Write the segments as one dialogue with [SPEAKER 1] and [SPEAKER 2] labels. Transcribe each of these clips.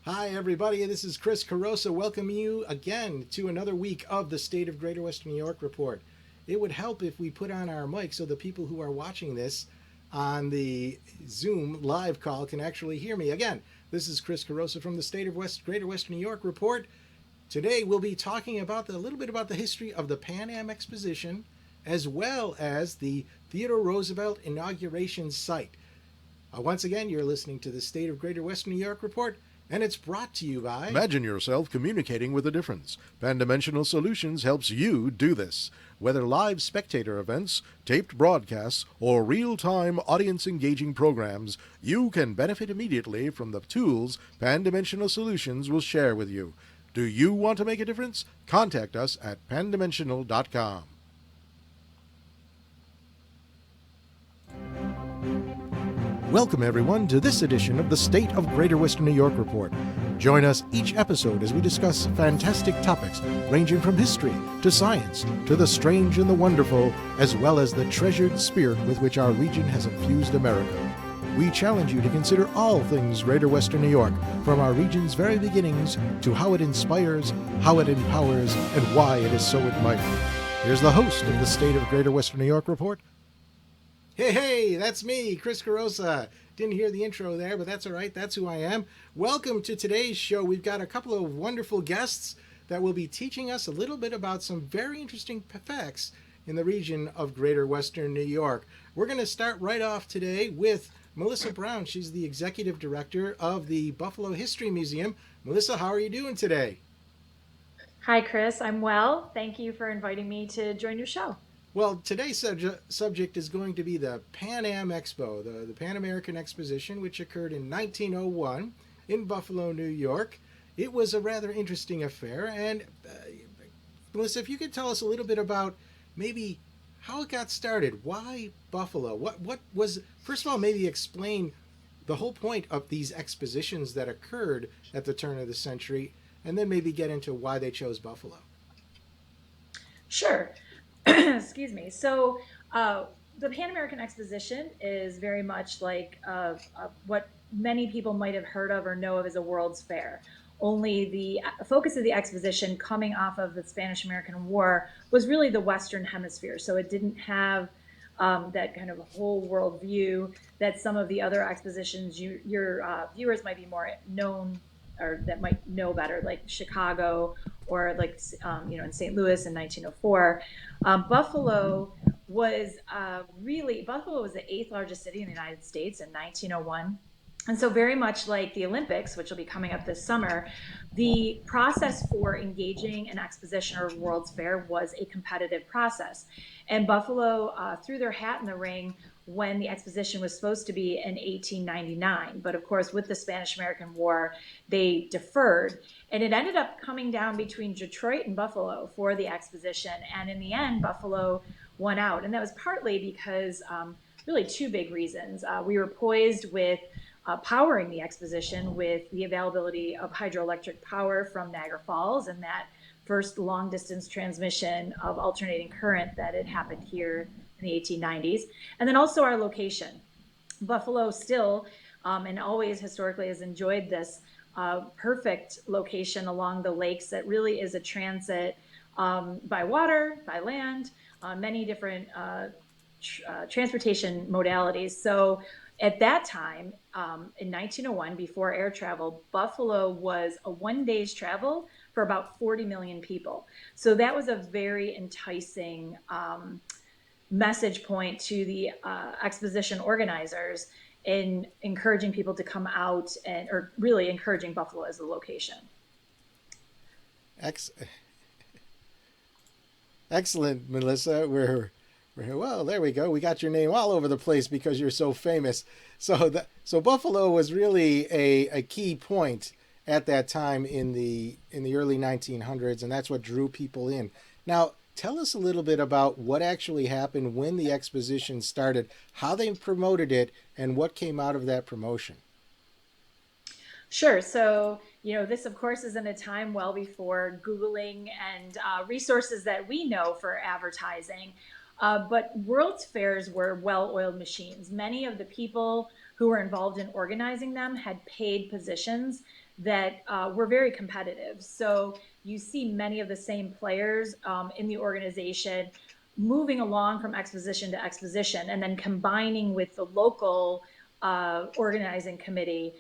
[SPEAKER 1] Hi, everybody. This is Chris Carosa. Welcoming you again to another week of the State of Greater Western New York Report. It would help if we put on our mic so the people who are watching this on the Zoom live call can actually hear me. Again, this is Chris Carosa from the State of Greater Western New York Report. Today we'll be talking about a little bit about the history of the Pan-Am Exposition as well as the Theodore Roosevelt Inauguration Site. Once again, you're listening to the State of Greater Western New York Report, and it's brought to you by...
[SPEAKER 2] Imagine yourself communicating with a difference. Pan-Dimensional Solutions helps you do this. Whether live spectator events, taped broadcasts, or real-time audience-engaging programs, you can benefit immediately from the tools Pan-Dimensional Solutions will share with you. Do you want to make a difference? Contact us at pandimensional.com. Welcome, everyone, to this edition of the State of Greater Western New York Report. Join us each episode as we discuss fantastic topics ranging from history to science to the strange and the wonderful, as well as the treasured spirit with which our region has infused America. We challenge you to consider all things Greater Western New York, from our region's very beginnings to how it inspires, how it empowers, and why it is so admired. Here's the host of the State of Greater Western New York Report.
[SPEAKER 1] Hey, that's me, Chris Carosa. Didn't hear the intro there, but that's all right. That's who I am. Welcome to today's show. We've got a couple of wonderful guests that will be teaching us a little bit about some very interesting facts in the region of Greater Western New York. We're going to start right off today with Melissa Brown. She's the executive director of the Buffalo History Museum. Melissa, how are you doing today?
[SPEAKER 3] Hi, Chris. I'm well. Thank you for inviting me to join your show.
[SPEAKER 1] Well, today's subject is going to be the Pan-Am Expo, the Pan American Exposition, which occurred in 1901 in Buffalo, New York. It was a rather interesting affair. And Melissa, if you could tell us a little bit about maybe how it got started. Why Buffalo? What was, first of all, maybe explain the whole point of these expositions that occurred at the turn of the century, and then maybe get into why they chose Buffalo.
[SPEAKER 3] Sure. Excuse me. So the Pan American Exposition is very much like what many people might have heard of or know of as a World's Fair. Only the focus of the exposition, coming off of the Spanish-American War, was really the Western Hemisphere. So it didn't have that kind of whole world view that some of the other expositions your viewers might be more known or that might know better, like Chicago or like in St. Louis in 1904. Buffalo was Buffalo was the 8th largest city in the United States in 1901. And so very much like the Olympics, which will be coming up this summer, the process for engaging an exposition or World's Fair was a competitive process. And Buffalo threw their hat in the ring when the exposition was supposed to be in 1899. But of course, with the Spanish-American War, they deferred. And it ended up coming down between Detroit and Buffalo for the exposition. And in the end, Buffalo won out. And that was partly because really two big reasons. We were poised with powering the exposition with the availability of hydroelectric power from Niagara Falls and that first long distance transmission of alternating current that had happened here in the 1890s. And then also our location. Buffalo still and always historically has enjoyed this perfect location along the lakes that really is a transit by water, by land, many different transportation modalities. So at that time, in 1901, before air travel, Buffalo was a 1 day's travel for about 40 million people. So that was a very enticing message point to the exposition organizers in encouraging people to come out or really encouraging Buffalo as a location.
[SPEAKER 1] Excellent, Melissa. Well, there we go. We got your name all over the place because you're so famous. So Buffalo was really a key point at that time in the early 1900s, and that's what drew people in. Now, tell us a little bit about what actually happened when the exposition started, how they promoted it, and what came out of that promotion.
[SPEAKER 3] Sure. So, this, of course, is in a time well before Googling and resources that we know for advertising. But World's Fairs were well-oiled machines. Many of the people who were involved in organizing them had paid positions that were very competitive. So you see many of the same players in the organization moving along from exposition to exposition, and then combining with the local organizing committee.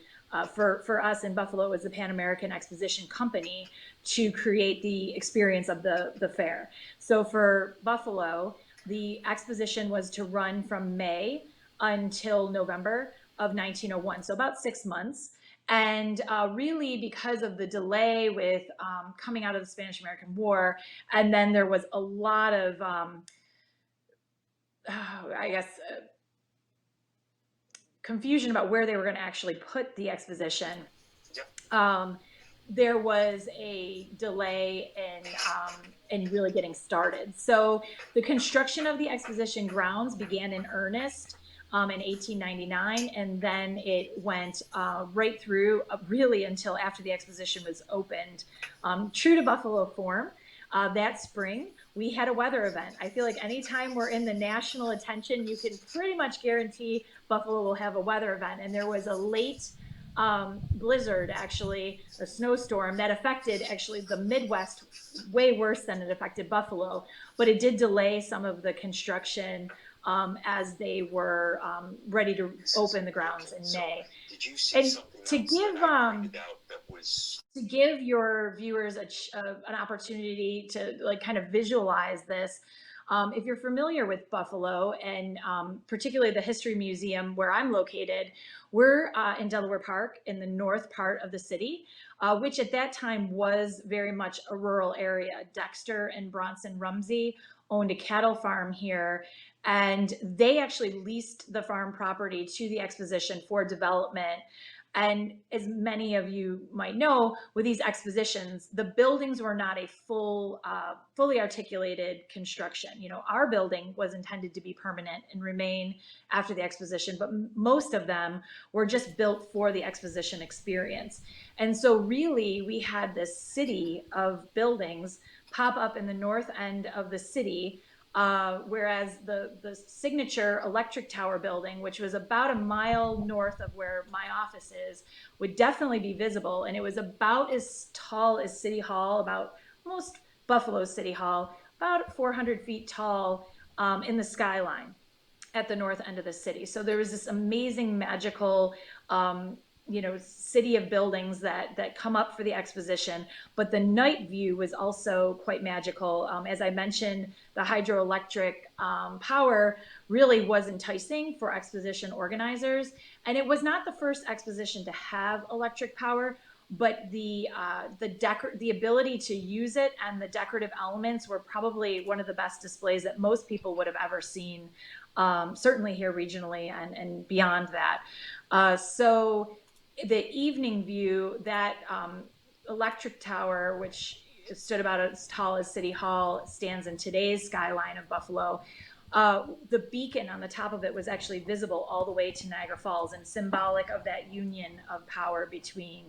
[SPEAKER 3] For us in Buffalo, it was the Pan American Exposition Company to create the experience of the fair. So for Buffalo, the exposition was to run from May until November of 1901, so about 6 months. And really, because of the delay with coming out of the Spanish-American War, and then there was a lot of, I guess, confusion about where they were going to actually put the exposition. There was a delay in really getting started. So the construction of the exposition grounds began in earnest in 1899, and then it went right through really until after the exposition was opened. True to Buffalo form, that spring, we had a weather event. I feel like anytime we're in the national attention, you can pretty much guarantee Buffalo will have a weather event. And there was a late blizzard, actually, a snowstorm that affected actually the Midwest way worse than it affected Buffalo. But it did delay some of the construction as they were ready to open the grounds in May.
[SPEAKER 4] Did you see something
[SPEAKER 3] to give
[SPEAKER 4] that was
[SPEAKER 3] to give your viewers an opportunity to like kind of visualize this, if you're familiar with Buffalo and particularly the History Museum where I'm located, we're in Delaware Park in the north part of the city, which at that time was very much a rural area. Dexter and Bronson Rumsey owned a cattle farm here, and they actually leased the farm property to the exposition for development. And as many of you might know, with these expositions, the buildings were not a fully articulated construction. You know, our building was intended to be permanent and remain after the exposition, but most of them were just built for the exposition experience. And so really, we had this city of buildings pop up in the north end of the city, whereas the signature electric tower building, which was about a mile north of where my office is, would definitely be visible. And it was about as tall as City Hall, about almost Buffalo City Hall, about 400 feet tall in the skyline at the north end of the city. So there was this amazing magical city of buildings that come up for the exposition, but the night view was also quite magical. As I mentioned, the hydroelectric power really was enticing for exposition organizers, and it was not the first exposition to have electric power, but the ability to use it and the decorative elements were probably one of the best displays that most people would have ever seen, certainly here regionally and beyond that. So the evening view, that electric tower, which stood about as tall as City Hall, stands in today's skyline of Buffalo. The beacon on the top of it was actually visible all the way to Niagara Falls, and symbolic of that union of power between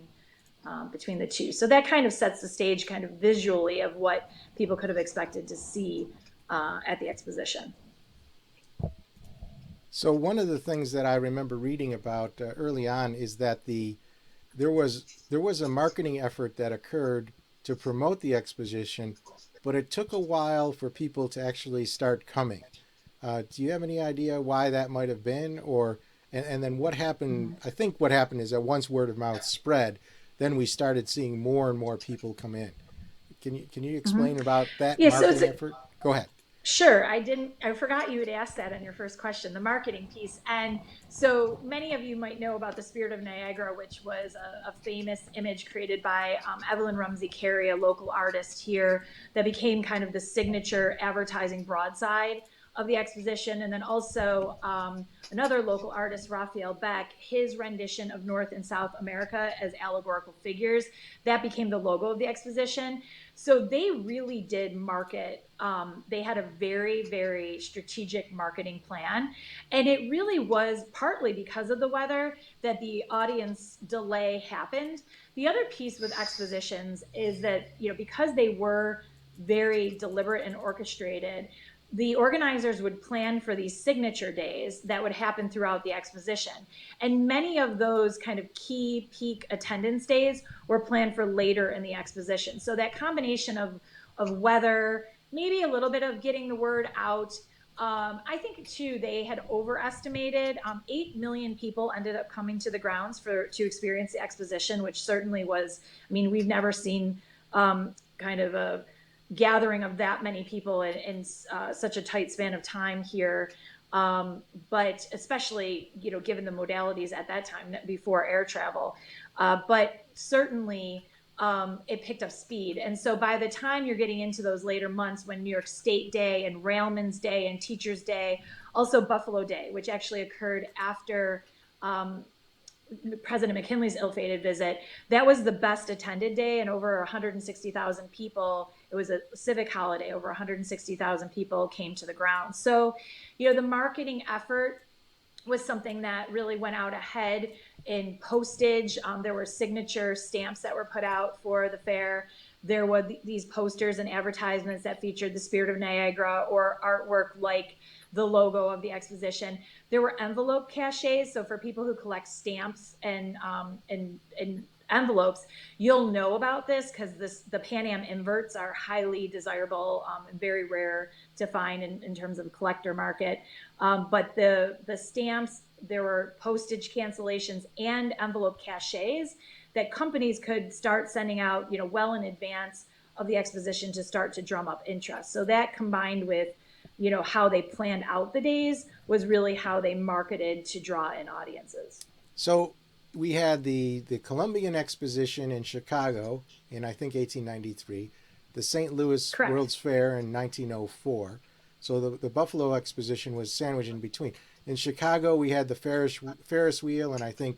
[SPEAKER 3] the two. So that kind of sets the stage kind of visually of what people could have expected to see at the exposition.
[SPEAKER 1] So one of the things that I remember reading about early on is that there was a marketing effort that occurred to promote the exposition, but it took a while for people to actually start coming. Do you have any idea why that might have been, and then what happened? I think what happened is that once word of mouth spread, then we started seeing more and more people come in. Can you explain about that marketing effort? Go ahead.
[SPEAKER 3] Sure. I forgot you had asked that on your first question, the marketing piece. And so many of you might know about the Spirit of Niagara, which was a famous image created by Evelyn Rumsey Carey, a local artist here, that became kind of the signature advertising broadside of the exposition. And then also another local artist, Raphael Beck, his rendition of North and South America as allegorical figures, that became the logo of the exposition. So they really did market. They had a very, very strategic marketing plan. And it really was partly because of the weather that the audience delay happened. The other piece with expositions is that, because they were very deliberate and orchestrated, the organizers would plan for these signature days that would happen throughout the exposition. And many of those kind of key peak attendance days were planned for later in the exposition. So that combination of weather, maybe a little bit of getting the word out. I think too, they had overestimated. 8 million people ended up coming to the grounds to experience the exposition, which certainly was, I mean, we've never seen kind of a gathering of that many people in such a tight span of time here. But especially, given the modalities at that time before air travel, but certainly it picked up speed. And so by the time you're getting into those later months, when New York State Day and Railman's Day and Teachers Day, also Buffalo Day, which actually occurred after President McKinley's ill-fated visit, that was the best attended day, and over 160,000 people. It was a civic holiday. Over 160,000 people came to the ground. So, the marketing effort was something that really went out ahead in postage. There were signature stamps that were put out for the fair. There were these posters and advertisements that featured the Spirit of Niagara or artwork like the logo of the exposition. There were envelope cachets. So for people who collect stamps and envelopes, you'll know about this because the Pan-Am inverts are highly desirable and very rare to find in terms of collector market. But the stamps, there were postage cancellations and envelope cachets that companies could start sending out, well in advance of the exposition to start to drum up interest. So that combined with, how they planned out the days was really how they marketed to draw in audiences.
[SPEAKER 1] So we had the Columbian Exposition in Chicago in, I think, 1893, the St. Louis
[SPEAKER 3] Correct.
[SPEAKER 1] World's Fair in 1904. So the Buffalo Exposition was sandwiched in between. In Chicago, we had the Ferris wheel, and I think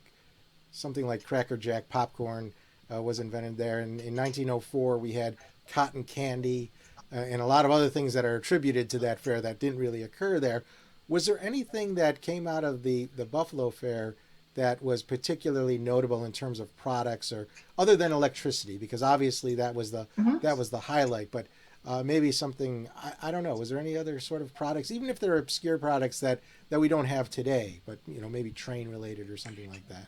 [SPEAKER 1] something like Cracker Jack popcorn was invented there. And in 1904, we had cotton candy and a lot of other things that are attributed to that fair that didn't really occur there. Was there anything that came out of the Buffalo Fair that was particularly notable in terms of products, or other than electricity? Because obviously that was the highlight, but maybe something, I don't know. Was there any other sort of products, even if they're obscure products that we don't have today, but maybe train related or something like that?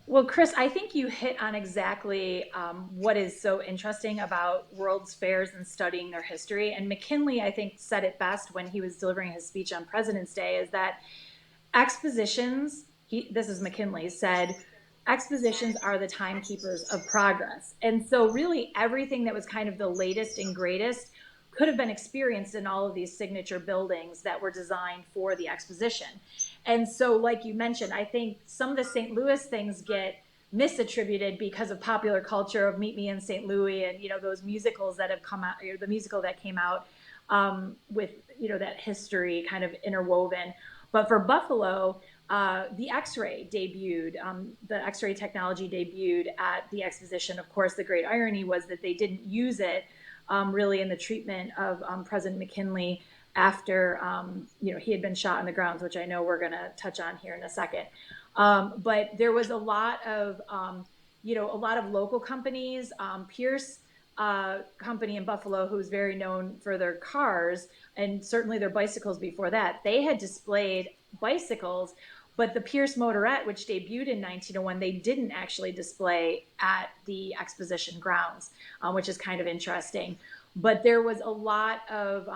[SPEAKER 3] Well, Chris, I think you hit on exactly what is so interesting about World's Fairs and studying their history. And McKinley, I think, said it best when he was delivering his speech on President's Day, is that expositions, this is McKinley, said, expositions are the timekeepers of progress. And so really everything that was kind of the latest and greatest could have been experienced in all of these signature buildings that were designed for the exposition. And so, like you mentioned, I think some of the St. Louis things get misattributed because of popular culture of Meet Me in St. Louis and, those musicals that have come out, the musical that came out with, that history kind of interwoven. But for Buffalo, the X-ray debuted, the X-ray technology debuted at the exposition. Of course, the great irony was that they didn't use it really in the treatment of President McKinley after, he had been shot in the grounds, which I know we're going to touch on here in a second. But there was a lot of local companies. Pierce company in Buffalo, who's very known for their cars and certainly their bicycles before that, they had displayed bicycles, but the Pierce Motorette, which debuted in 1901, they didn't actually display at the exposition grounds, which is kind of interesting. But there was a lot of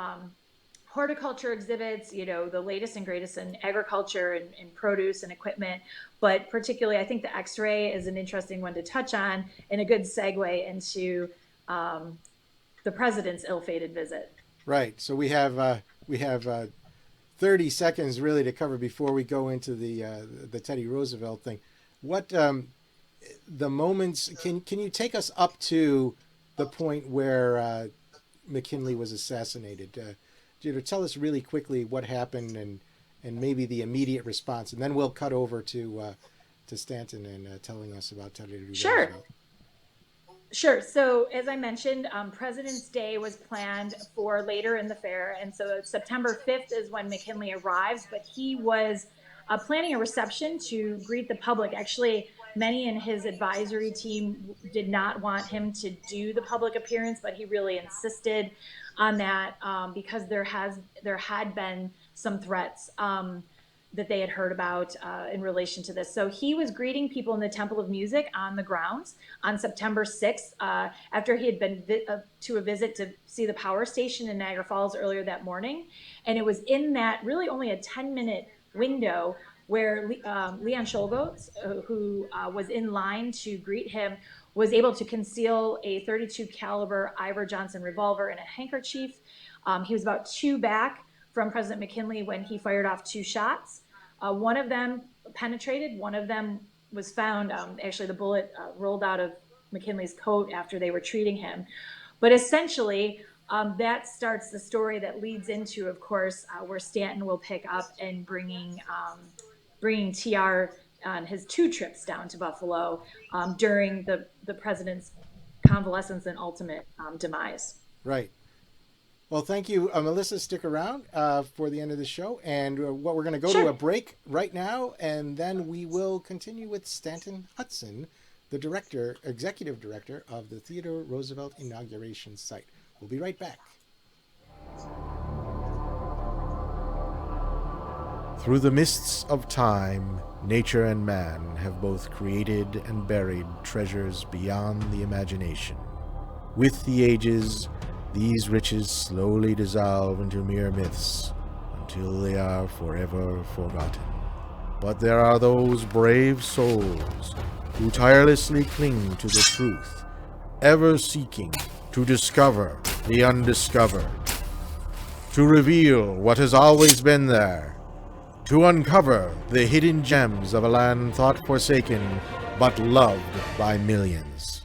[SPEAKER 3] horticulture exhibits, the latest and greatest in agriculture and produce and equipment. But particularly, I think the X-ray is an interesting one to touch on and a good segue into the president's ill-fated visit.
[SPEAKER 1] Right. So we have 30 seconds really to cover before we go into the Teddy Roosevelt thing. What the moments, can you take us up to the point where McKinley was assassinated? Tell us really quickly what happened and maybe the immediate response, and then we'll cut over to Stanton and telling us about Teddy Roosevelt.
[SPEAKER 3] Sure. So as I mentioned, President's Day was planned for later in the fair. And so September 5th is when McKinley arrives, but he was planning a reception to greet the public. Actually, many in his advisory team did not want him to do the public appearance, but he really insisted on that because there had been some threats that they had heard about in relation to this. So he was greeting people in the Temple of Music on the grounds on September 6th after he had been to a visit to see the power station in Niagara Falls earlier that morning. And it was in that really only a 10-minute window where Leon Czolgosz, who was in line to greet him, was able to conceal a .32 caliber Ivor Johnson revolver in a handkerchief. He was about 2 back from President McKinley when he fired off 2 shots. One of them penetrated, one of them was found. Actually, the bullet rolled out of McKinley's coat after they were treating him. But essentially, that starts the story that leads into, of course, where Stanton will pick up and bringing TR on his 2 trips down to Buffalo during the president's convalescence and ultimate demise.
[SPEAKER 1] Right. Well, thank you, Melissa. Stick around for the end of the show. And what we're going to go to a break right now, and then we will continue with Stanton Hudson, the executive director of the Theodore Roosevelt Inauguration Site. We'll be right back.
[SPEAKER 2] Through the mists of time, nature and man have both created and buried treasures beyond the imagination. With the ages, these riches slowly dissolve into mere myths until they are forever forgotten. But there are those brave souls who tirelessly cling to the truth, ever seeking to discover the undiscovered, to reveal what has always been there, to uncover the hidden gems of a land thought forsaken but loved by millions.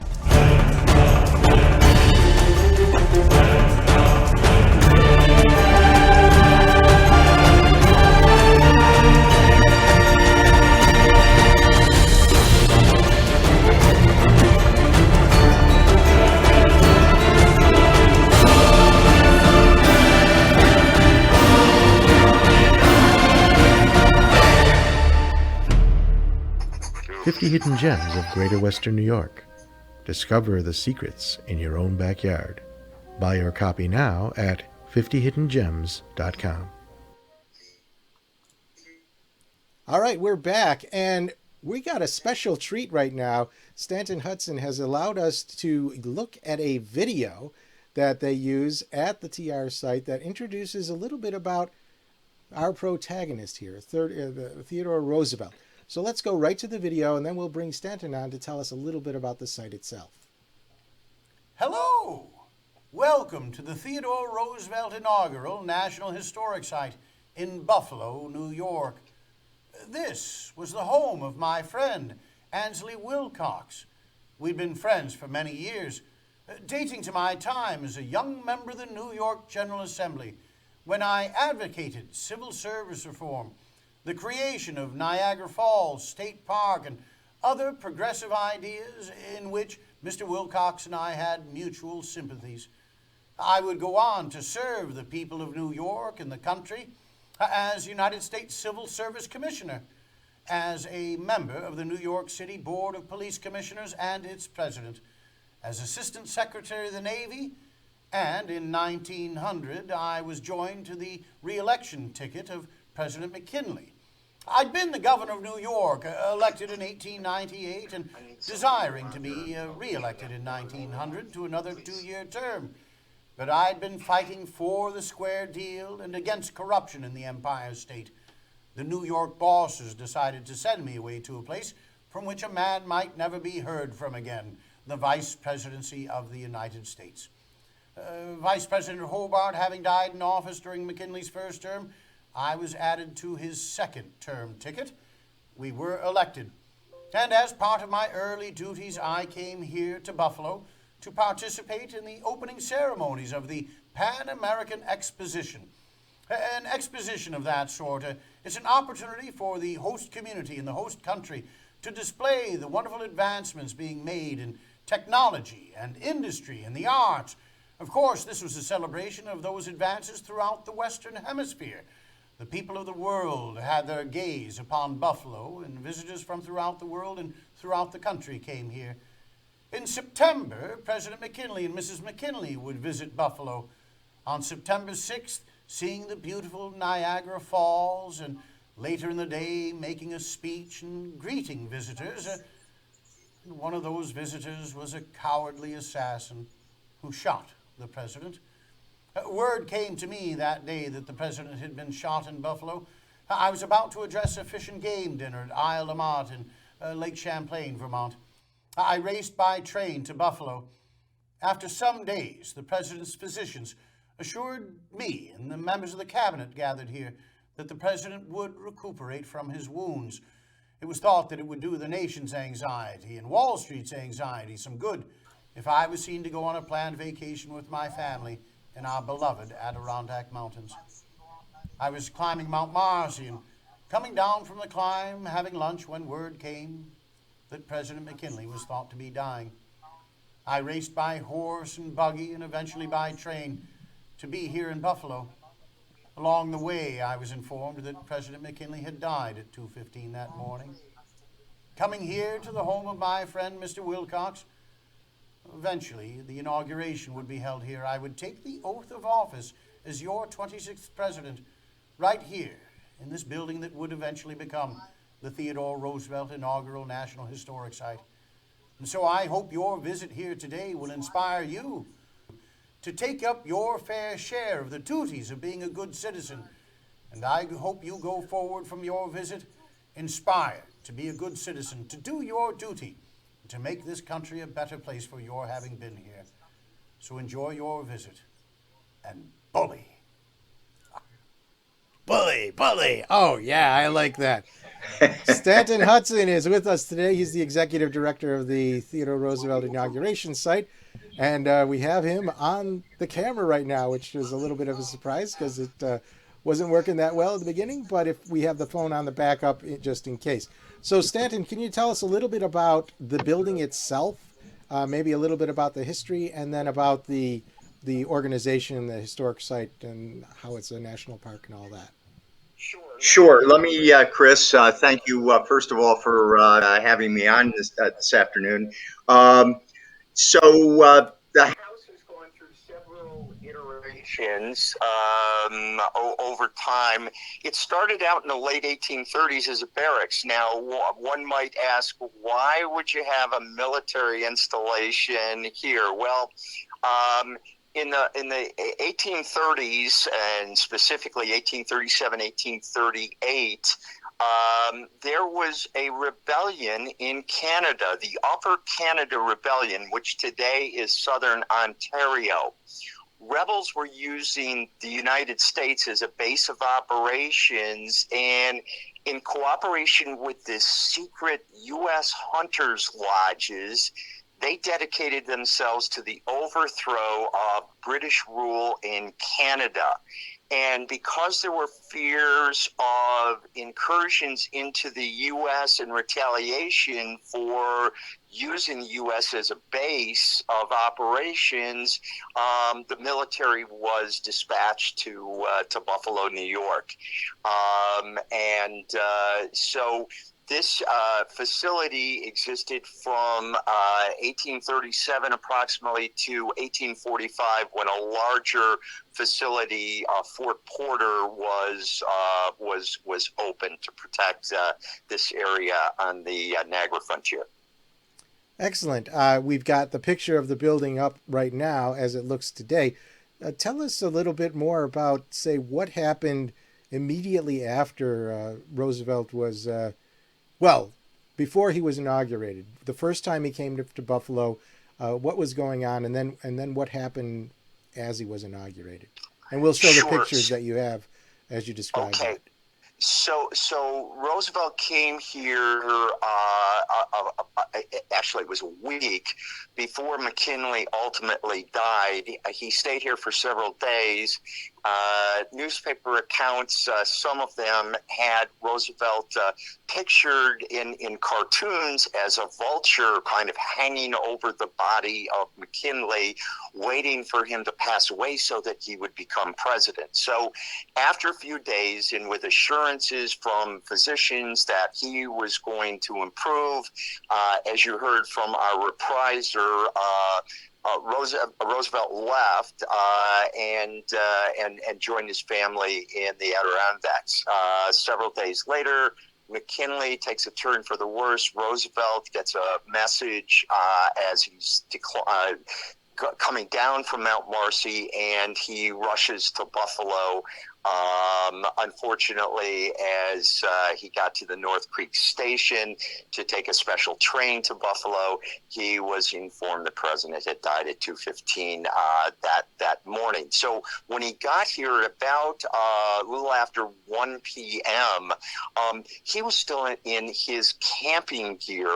[SPEAKER 2] 50 Hidden Gems of Greater Western New York. Discover the secrets in your own backyard. Buy your copy now at 50hiddengems.com.
[SPEAKER 1] All right, we're back, and we got a special treat right now. Stanton Hudson has allowed us to look at a video that they use at the TR site that introduces a little bit about our protagonist here, Theodore Roosevelt. So let's go right to the video, and then we'll bring Stanton on to tell us a little bit about the site itself.
[SPEAKER 5] Hello! Welcome to the Theodore Roosevelt Inaugural National Historic Site in Buffalo, New York. This was the home of my friend, Ansley Wilcox. We'd been friends for many years, dating to my time as a young member of the New York General Assembly, when I advocated civil service reform, the creation of Niagara Falls State Park, and other progressive ideas in which Mr. Wilcox and I had mutual sympathies. I would go on to serve the people of New York and the country as United States Civil Service Commissioner, as a member of the New York City Board of Police Commissioners and its president, as Assistant Secretary of the Navy, and in 1900 I was joined to the re-election ticket of President McKinley. I'd been the governor of New York, elected in 1898, and desiring to be re-elected in 1900 to another 2-year term. But I'd been fighting for the square deal and against corruption in the Empire State. The New York bosses decided to send me away to a place from which a man might never be heard from again, the Vice Presidency of the United States. Vice President Hobart having died in office during McKinley's first term, I was added to his second term ticket. We were elected. And as part of my early duties, I came here to Buffalo to participate in the opening ceremonies of the Pan-Am Exposition. An exposition of that sort, it's an opportunity for the host community and the host country to display the wonderful advancements being made in technology and industry and the arts. Of course, this was a celebration of those advances throughout the Western Hemisphere. The people of the world had their gaze upon Buffalo, and visitors from throughout the world and throughout the country came here. In September, President McKinley and Mrs. McKinley would visit Buffalo. On September 6th, seeing the beautiful Niagara Falls, and later in the day making a speech and greeting visitors. And one of those visitors was a cowardly assassin who shot the president. Word came to me that day that the president had been shot in Buffalo. I was about to address a fish and game dinner at Isle de Mott in Lake Champlain, Vermont. I raced by train to Buffalo. After some days, the president's physicians assured me and the members of the cabinet gathered here that the president would recuperate from his wounds. It was thought that it would do the nation's anxiety and Wall Street's anxiety some good if I was seen to go on a planned vacation with my family in our beloved Adirondack Mountains. I was climbing Mount Marcy and coming down from the climb, having lunch, when word came that President McKinley was thought to be dying. I raced by horse and buggy and eventually by train to be here in Buffalo. Along the way, I was informed that President McKinley had died at 2:15 that morning. Coming here to the home of my friend, Mr. Wilcox, eventually the inauguration would be held here. I would take the oath of office as your 26th president right here in this building that would eventually become the Theodore Roosevelt Inaugural National Historic Site. And so I hope your visit here today will inspire you to take up your fair share of the duties of being a good citizen. And I hope you go forward from your visit inspired to be a good citizen, to do your duty, to make this country a better place for your having been here. So enjoy your visit and bully.
[SPEAKER 1] Bully, bully. Oh, yeah, I like that. Stanton Hudson is with us today. He's the executive director of the Theodore Roosevelt Inauguration Site. And we have him on the camera right now, which is a little bit of a surprise because it wasn't working that well at the beginning. But if we have the phone on the backup, just in case. So, Stanton, can you tell us a little bit about the building itself, maybe a little bit about the history, and then about the organization, the historic site, and how it's a national park and all that?
[SPEAKER 6] Sure. Let me, Chris, thank you, first of all, for having me on this afternoon. The House has gone through several iterations over time. It started out in the late 1830s as a barracks. Now, one might ask, why would you have a military installation here? Well, in the 1830s, and specifically 1837, 1838, there was a rebellion in Canada, the Upper Canada Rebellion, which today is Southern Ontario. Rebels were using the United States as a base of operations, and in cooperation with the secret U.S. hunters' lodges, they dedicated themselves to the overthrow of British rule in Canada. And because there were fears of incursions into the U.S. and retaliation for using the U.S. as a base of operations, the military was dispatched to Buffalo, New York. So this facility existed from 1837 approximately to 1845, when a larger facility, Fort Porter, was opened to protect this area on the Niagara frontier.
[SPEAKER 1] Excellent. We've got the picture of the building up right now as it looks today. Tell us a little bit more about, say, what happened immediately after Roosevelt was, before he was inaugurated. The first time he came to Buffalo, what was going on, and then what happened as he was inaugurated. And we'll show the pictures that you have as you described.
[SPEAKER 6] Okay.
[SPEAKER 1] It.
[SPEAKER 6] So Roosevelt came here, actually it was a week before McKinley ultimately died. He stayed here for several days. newspaper accounts, some of them had Roosevelt pictured in cartoons as a vulture kind of hanging over the body of McKinley, waiting for him to pass away so that he would become president. So after a few days, and with assurances from physicians that he was going to improve, as you heard from our repriser, Roosevelt left and joined his family in the Adirondacks. Several days later, McKinley takes a turn for the worse. Roosevelt gets a message as he's coming down from Mount Marcy, and he rushes to Buffalo. Unfortunately, as he got to the North Creek station to take a special train to Buffalo, he was informed the president had died at 2:15 that morning. So when he got here at about a little after 1 p.m., he was still in his camping gear.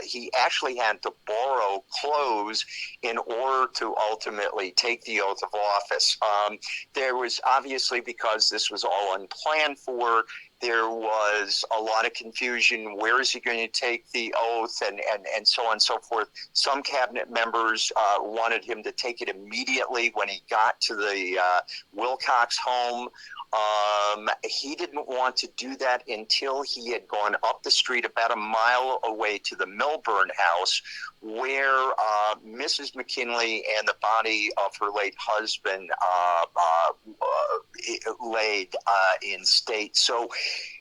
[SPEAKER 6] He actually had to borrow clothes in order to ultimately take the oath of office. There was obviously, because this was all unplanned for, there was a lot of confusion. Where is he going to take the oath, and so on and so forth. Some cabinet members wanted him to take it immediately when he got to the Wilcox home. He didn't want to do that until he had gone up the street about a mile away to the Milburn house, where Mrs. McKinley and the body of her late husband laid in state. So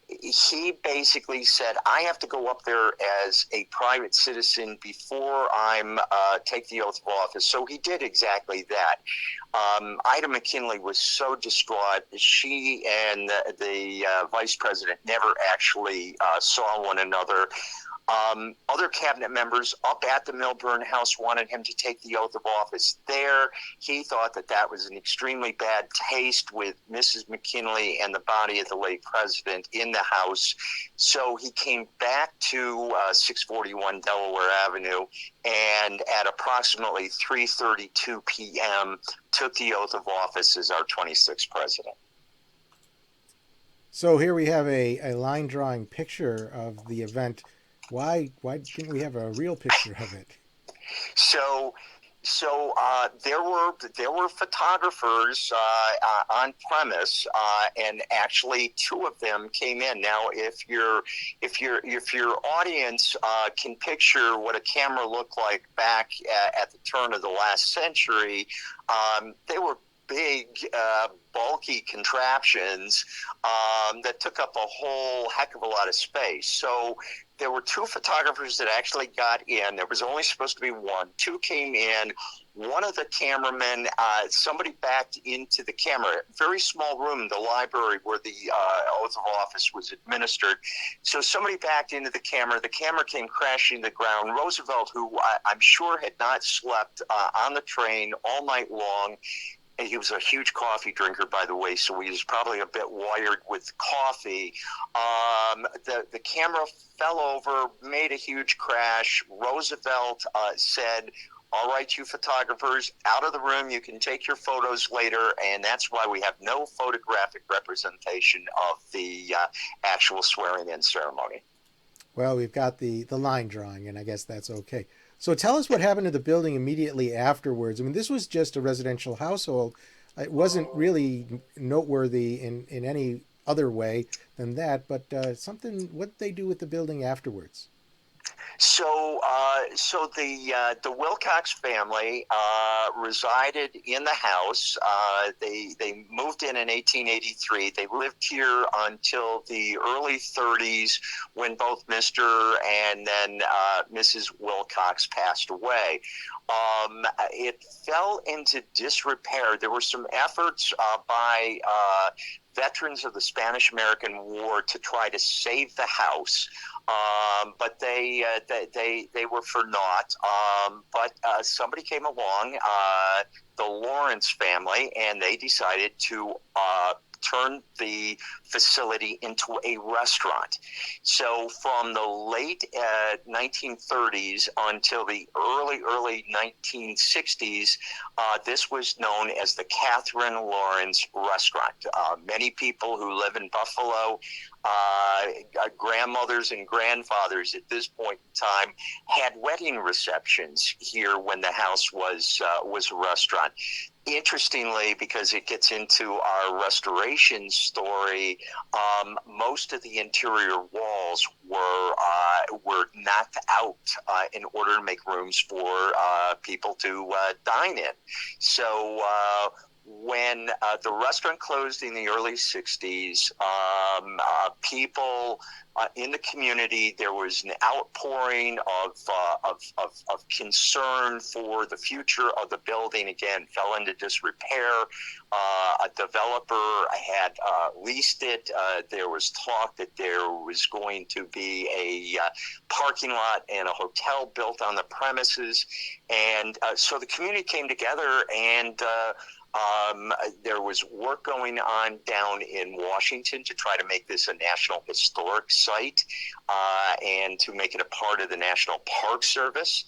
[SPEAKER 6] he basically said, I have to go up there as a private citizen before I'm take the oath of office. So he did exactly that. Ida McKinley was so distraught. She and the vice president never actually saw one another. Other cabinet members up at the Milburn house wanted him to take the oath of office there. He thought that that was an extremely bad taste with Mrs. McKinley and the body of the late president in the house. So he came back to 641 Delaware Avenue, and at approximately 3:32 p.m. took the oath of office as our 26th president.
[SPEAKER 2] So here we have a line drawing picture of the event. Why didn't we have a real picture of it?
[SPEAKER 6] So there were photographers on premise, and actually two of them came in. Now, if your audience can picture what a camera looked like back at the turn of the last century, they were big, bulky contraptions that took up a whole heck of a lot of space. So there were two photographers that actually got in. There was only supposed to be one. Two came in. One of the cameramen, somebody backed into the camera. Very small room, the library where the oath of office was administered. So somebody backed into the camera. The camera came crashing to the ground. Roosevelt, who I'm sure had not slept on the train all night long, and he was a huge coffee drinker, by the way, so he was probably a bit wired with coffee. The camera fell over, made a huge crash. Roosevelt said, all right, you photographers, out of the room. You can take your photos later, and that's why we have no photographic representation of the actual swearing-in ceremony.
[SPEAKER 2] Well, we've got the line drawing, and I guess that's okay. So tell us what happened to the building immediately afterwards. I mean, this was just a residential household. It wasn't really noteworthy in any other way than that, but what did they do with the building afterwards?
[SPEAKER 6] So the Wilcox family resided in the house. They moved in 1883. They lived here until the early 30s, when both Mr. and then Mrs. Wilcox passed away. It fell into disrepair. There were some efforts by veterans of the Spanish-American War to try to save the house. But they were for naught. But somebody came along, the Lawrence family, and they decided to turned the facility into a restaurant. So from the late 1930s until the early 1960s, this was known as the Catherine Lawrence Restaurant. Many people who live in Buffalo, grandmothers and grandfathers at this point in time, had wedding receptions here when the house was a restaurant. Interestingly, because it gets into our restoration story, most of the interior walls were knocked out in order to make rooms for people to dine in. So when the restaurant closed in the early 60s, people in the community, there was an outpouring of concern for the future of the building. Again, fell into disrepair. A developer had leased it. There was talk that there was going to be a parking lot and a hotel built on the premises. And so the community came together, and there was work going on down in Washington to try to make this a National Historic Site and to make it a part of the National Park Service.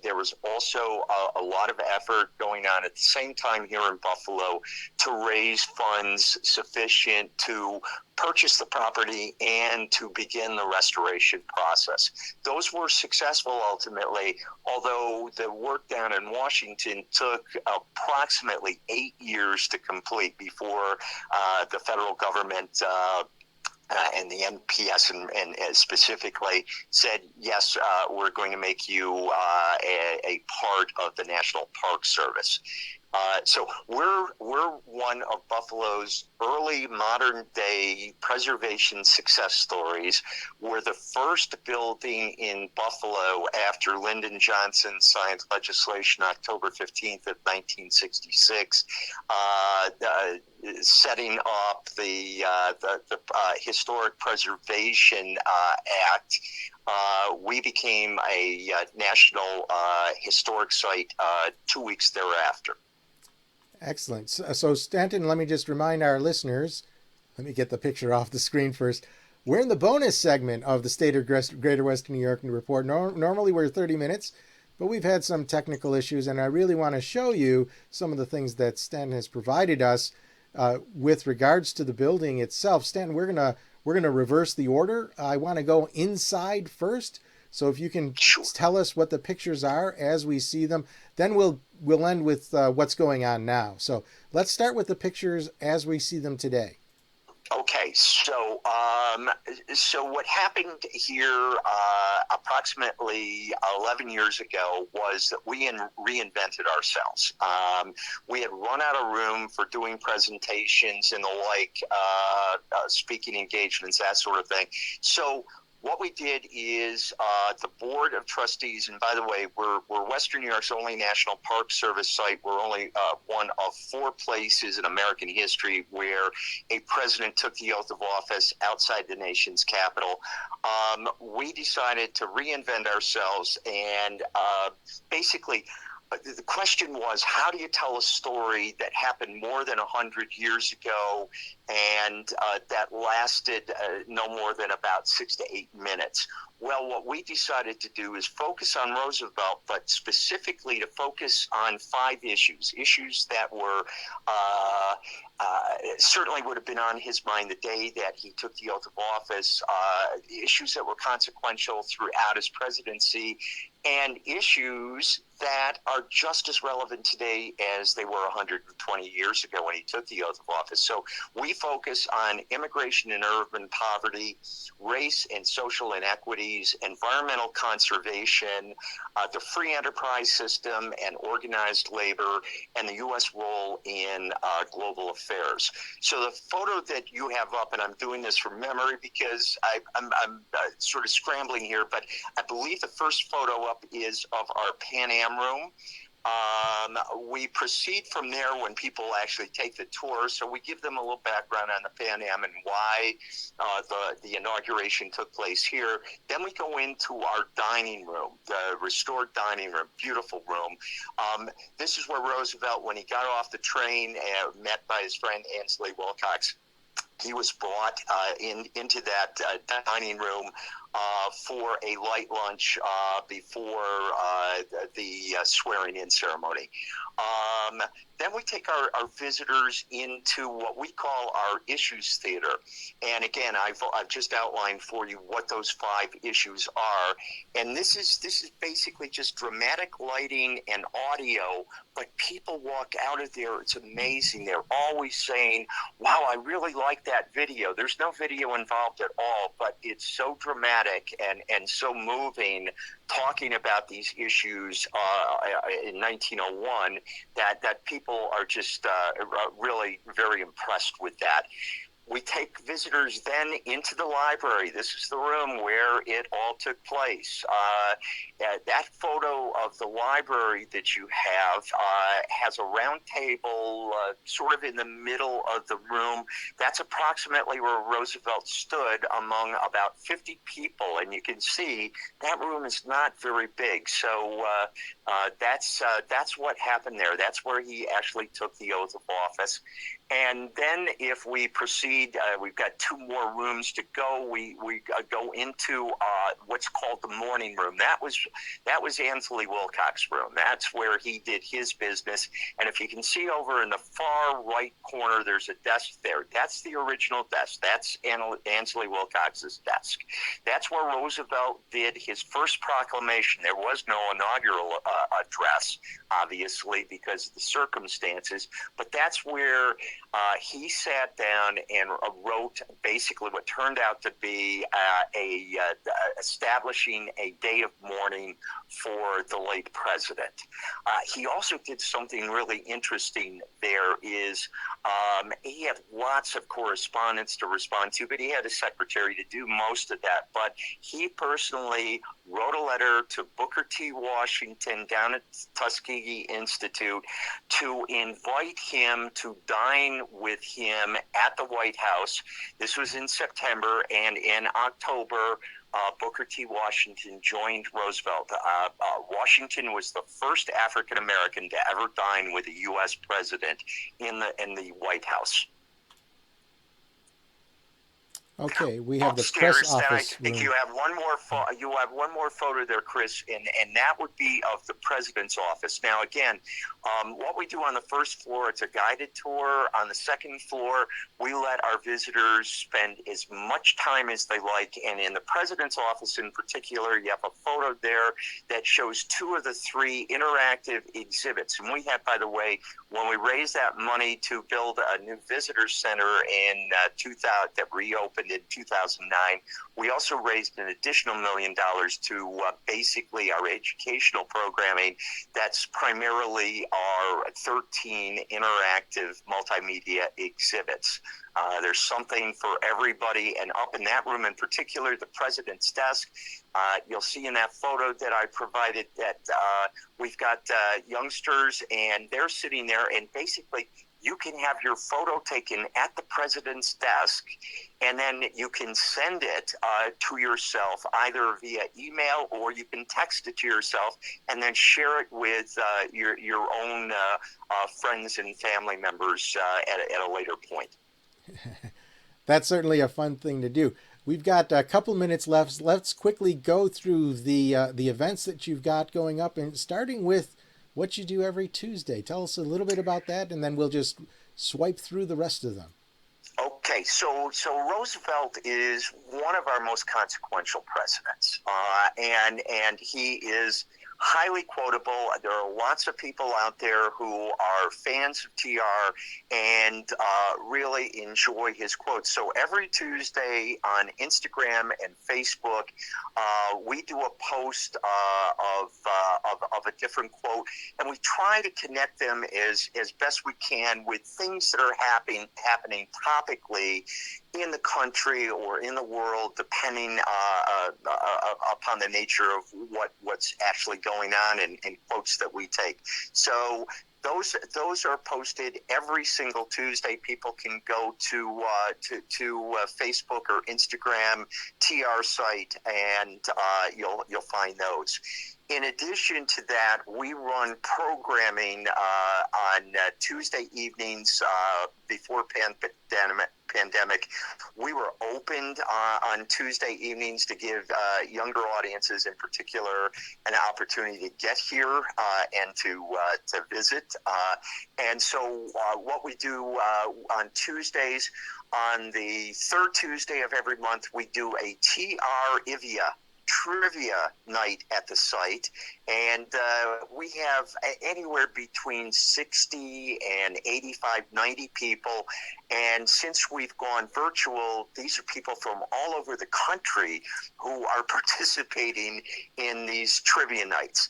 [SPEAKER 6] There was also a lot of effort going on at the same time here in Buffalo to raise funds sufficient to purchase the property and to begin the restoration process. Those were successful ultimately, although the work down in Washington took approximately 8 years to complete before the federal government and the NPS and specifically said, yes, we're going to make you a part of the National Park Service. So we're one of Buffalo's early modern day preservation success stories. We're the first building in Buffalo after Lyndon Johnson signed legislation October 15th of 1966, setting up the Historic Preservation Act. We became a National Historic Site 2 weeks thereafter.
[SPEAKER 2] Excellent. So Stanton, let me just remind our listeners, let me get the picture off the screen first. We're in the bonus segment of the State of Greater Western New York report. Normally we're 30 minutes, but we've had some technical issues, and I really want to show you some of the things that Stanton has provided us with regards to the building itself. Stanton, we're gonna reverse the order. I want to go inside first. So if you can tell us what the pictures are as we see them, then we'll end with what's going on now. So let's start with the pictures as we see them today.
[SPEAKER 6] Okay, so what happened here approximately 11 years ago was that we reinvented ourselves. We had run out of room for doing presentations and the like, speaking engagements, that sort of thing. So what we did is the Board of Trustees, and by the way, we're Western New York's only National Park Service site. We're only one of 4 places in American history where a president took the oath of office outside the nation's capital. We decided to reinvent ourselves, and basically the question was, how do you tell a story that happened more than 100 years ago and that lasted no more than about 6 to 8 minutes? Well, what we decided to do is focus on Roosevelt, but specifically to focus on 5 issues that were certainly would have been on his mind the day that he took the oath of office, issues that were consequential throughout his presidency, and issues that are just as relevant today as they were 120 years ago when he took the oath of office. So we focus on immigration and urban poverty, race and social inequities, environmental conservation, the free enterprise system and organized labor, and the U.S. role in global affairs. So the photo that you have up, and I'm doing this from memory because I'm sort of scrambling here, but I believe the first photo up is of our Pan-Am room. We proceed from there when people actually take the tour. So we give them a little background on the Pan-Am and why the inauguration took place here. Then we go into our dining room, the restored dining room, beautiful room. This is where Roosevelt, when he got off the train, met by his friend Ansley Wilcox. He was brought into that dining room for a light lunch before the swearing-in ceremony. Then we take our visitors into what we call our issues theater. And again, I've just outlined for you what those 5 issues are. And this is basically just dramatic lighting and audio, but people walk out of there, it's amazing. They're always saying, wow, I really like that video. There's no video involved at all, but it's so dramatic and so moving, talking about these issues in 1901 that people are just really very impressed with that. We take visitors then into the library. This is the room where it all took place. That photo of the library that you have has a round table sort of in the middle of the room. That's approximately where Roosevelt stood among about 50 people, and you can see that room is not very big. So that's what happened there. That's where he actually took the oath of office. And then if we proceed, we've got 2 more rooms to go. We go into what's called the morning room. That was Ansley Wilcox's room. That's where he did his business. And if you can see over in the far right corner, there's a desk there. That's the original desk. That's Ansley Wilcox's desk. That's where Roosevelt did his first proclamation. There was no inaugural address, obviously, because of the circumstances. But that's where he sat down and wrote basically what turned out to be establishing a day of mourning for the late president. He also did something really interesting. There is he had lots of correspondence to respond to, but he had a secretary to do most of that. But he personally wrote a letter to Booker T. Washington down at Tuskegee Institute to invite him to dine with him at the White House. This was in September, and in October, Booker T. Washington joined Roosevelt. Washington was the first African American to ever dine with a U.S. president in the White House.
[SPEAKER 2] Okay, we have
[SPEAKER 6] Upstairs,
[SPEAKER 2] the press
[SPEAKER 6] then I
[SPEAKER 2] office
[SPEAKER 6] think
[SPEAKER 2] room.
[SPEAKER 6] you have one more photo there, Chris, and that would be of the president's office. Now, again, what we do on the first floor, it's a guided tour. On the second floor, we let our visitors spend as much time as they like. And in the president's office in particular, you have a photo there that shows 2 of the 3 interactive exhibits. And we had, by the way, when we raised that money to build a new visitor center in 2000 that reopened in 2009, we also raised an additional $1 million to basically our educational programming. That's primarily our 13 interactive multimedia exhibits. There's something for everybody, and up in that room in particular, the president's desk, you'll see in that photo that I provided that we've got youngsters, and they're sitting there, and basically you can have your photo taken at the president's desk, and then you can send it to yourself either via email, or you can text it to yourself and then share it with your own friends and family members at a later point.
[SPEAKER 2] That's certainly a fun thing to do. We've got a couple minutes left. Let's quickly go through the events that you've got going up, and starting with what you do every Tuesday. Tell us a little bit about that, and then we'll just swipe through the rest of them.
[SPEAKER 6] Okay, so Roosevelt is one of our most consequential presidents, and he is highly quotable. There are lots of people out there who are fans of TR and really enjoy his quotes. So every Tuesday on Instagram and Facebook, we do a post of a different quote, and we try to connect them as best we can with things that are happening topically in the country or in the world, depending upon the nature of what's actually going on and quotes that we take. So those are posted every single Tuesday. People can go to Facebook or Instagram TR site, and you'll find those. In addition to that, we run programming on Tuesday evenings before pandemic. We were opened on Tuesday evenings to give younger audiences in particular an opportunity to get here and to visit. And so what we do on Tuesdays, on the third Tuesday of every month, we do a TR Ivia trivia night at the site, and we have anywhere between 60 and 85, 90 people. And since we've gone virtual, these are people from all over the country who are participating in these trivia nights.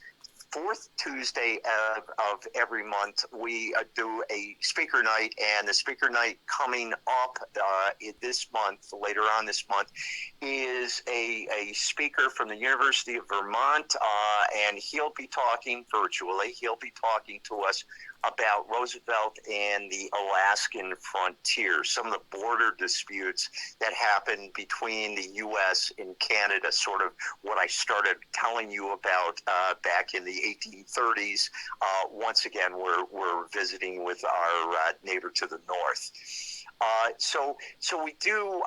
[SPEAKER 6] Fourth Tuesday of every month, we do a speaker night, and the speaker night coming up this month, later on this month, is a speaker from the University of Vermont, and he'll be talking virtually. He'll be talking to us about Roosevelt and the Alaskan frontier, some of the border disputes that happened between the U.S. and Canada, sort of what I started telling you about back in the 1830s. Once again, we're visiting with our neighbor to the north. So we do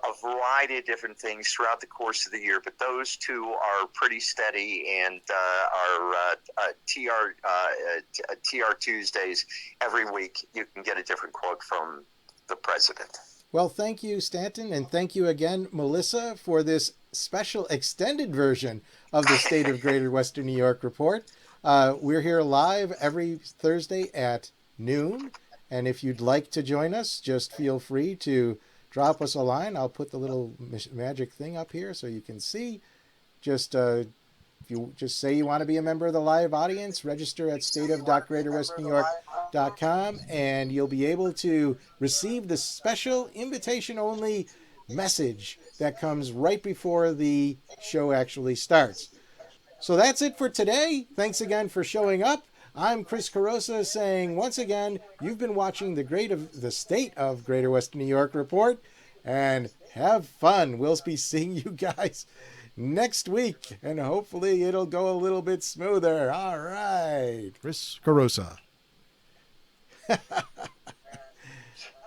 [SPEAKER 6] a variety of different things throughout the course of the year, but those two are pretty steady, and our TR Tuesdays every week you can get a different quote from the president.
[SPEAKER 1] Well, thank you, Stanton, and thank you again, Melissa, for this special extended version of the State of Greater Western New York report. We're here live every Thursday at noon. And if you'd like to join us, just feel free to drop us a line. I'll put the little magic thing up here so you can see. Just if you just say you want to be a member of the live audience, register at stateof.greaterwesternewyork.com, and you'll be able to receive the special invitation-only message that comes right before the show actually starts. So that's it for today. Thanks again for showing up. I'm Chris Carosa saying once again, you've been watching the State of Greater Western New York report, and have fun. We'll be seeing you guys next week, and hopefully it'll go a little bit smoother. All right.
[SPEAKER 2] Chris Carosa.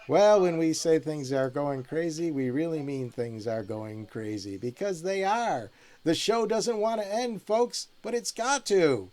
[SPEAKER 1] Well, when we say things are going crazy, we really mean things are going crazy, because they are. The show doesn't want to end, folks, but it's got to.